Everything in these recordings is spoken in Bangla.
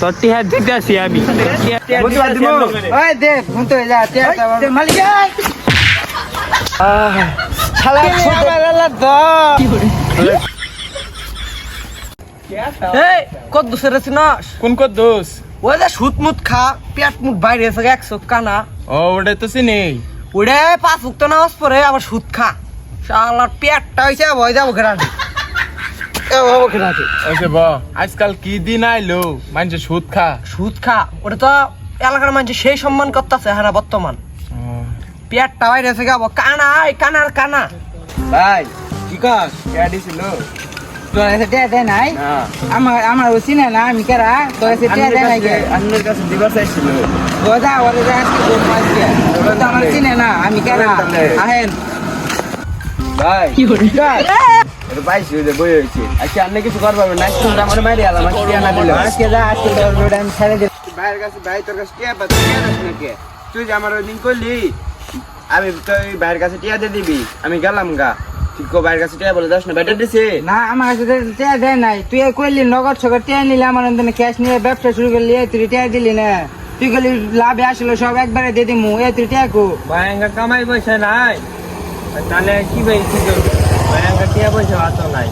তোর টিহা দিতেছি আমি ওই দে ফোন তো যা টিয়া মালিক শালা ছোটবেলা এই কত দোষের চিনস কোন কদ্দুস ওই যে সুত মুত খা পেট মুট বাইরে এসে একশো কানা ও ওটা তো চিনি ওরে 5 ওয়াক্ত নামাজ পড়ে আবার সুদ খা শালার পেটটা হইছে ভয় যাবো ঘেরাতে ওকে ব আজকাল কি দিন আইলো মানুষ সুদ খা সুদ খা ওটা তো এলাকার মানুষ সেই সম্মান করতেছে হ্যাঁ বর্তমান পেটটা বাইরে এসে গাবো কানা কানার কানা ভাই কি কাজ টিয়া দিছিল তোর এসে টিয়া দেয় নাই না আমার ও চিনে না আমি কেরা তোর এসে টিয়া দেয় নাই আপনার কাছে দিবার চাইছিল ওদা ওরে যা আজকে গোল মারছে তো আমার চিনে না আমি কেরা আহেন ভাই কি করি এটা পাইছি যে বই হয়েছে আজকে আপনি কিছু করবার না তোমরা আমার মারি আলাম আজকে টিয়া না দিল আজকে যা আজকে ওটা আমি ছেড়ে দিই ভাইয়ের কাছে ভাই তোর কাছে টিয়া পাচ্ছি টিয়া দাস নাকি তুই যে আমার ওই দিন করলি আমি তো ভাইয়ের কাছে টিয়া দিয়ে দিবি আমি গেলাম গা ঠিক ভাইয়ের কাছে টিয়া বলে দাস না ব্যাটার দিছে না আমার কাছে টিয়া দেয় নাই তুই কইলি নগদ ছগর টিয়া নিলে আমার অন্তনে ক্যাশ নিয়ে ব্যবসা শুরু করলি তুই টিয়া দিলি না তুই গেলি লাভে আসলো সব একবারে দিয়ে দিমু তুই টিয়া কো ভয়ঙ্কর কামাই পয়সা নাই তাহলে কি ভাই কি করবো ভয়ঙ্কর টিয়া পয়সা হাতও নাই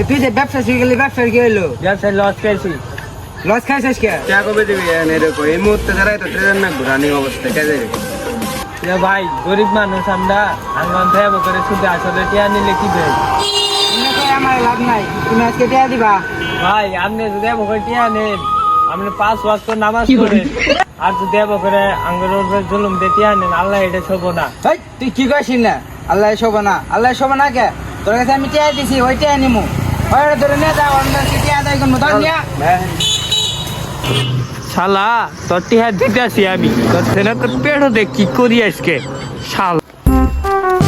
তুই যে ব্যবসা শুরু করলি ব্যবসার কি হইলো ব্যবসায় লস খাইছি লস খাইছিস কে টিয়া কবে দিবি এরকম এই মুহূর্তে দাঁড়াই তো ট্রেন না ঘুরানি অবস্থা কে যাবে ভাই গরিব মানুষ আমরা আঙ্গন দেব করে শুধু আসলে টিয়া নিলে কি ভাই আমার লাভ নাই তুমি আজকে টিয়া দিবা ভাই আপনি যদি দেব করে টিয়া নেন আপনি 5 ওয়াক্ত নামাজ পড়েন আর যদি দেব করে আঙ্গুর উপরে জুলুম দিয়ে টিয়া নেন আল্লাহ এটা ছোব না তুই কি কইছিস না আল্লাহ শোভা না আল্লাহ শোভা না কে তোর কাছে আমি টিয়া দিছি ওই টিয়া নিমু ওই ধরে নিয়ে যাও অন্য টিয়া দেয় কোন ধর নিয়া শালা তোর টিহা দিতেছি আমি তোর সেনা তোর পেড়ো দেখ কি করি আজকে শালা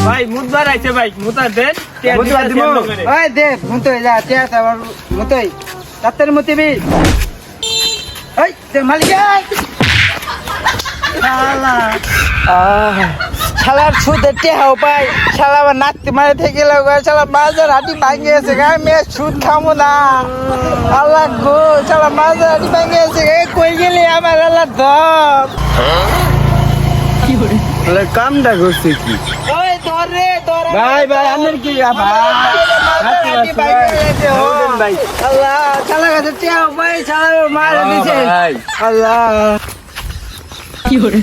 ভাই মুদবার আইছে ভাই মুতা দেন টিয়া দিতেছি আমরা করে। ওই দে ফোন তো যা টিয়া আবার মতই তাড়াতাড়ি মতিবি এই তে মালিক শালা শালার সুদের টেহাও পাই শালা আবার নাচতে মারে থেকে লাগবে শালা মাঝের হাঁটি ভাঙে গেছে গা আমি সুদ খামো না আল্লাহ গো শালা মাঝের হাঁটি ভাঙে গেছে গা কই গেলি আমার আল্লাহ দম কি করে তাহলে কামটা করছে কি ওই ধর রে ধর ভাই ভাই আপনার কি ভাই আল্লাহ শালা কাছে টেহাও পাই শালা মারে দিছে ভাই আল্লাহ কি করে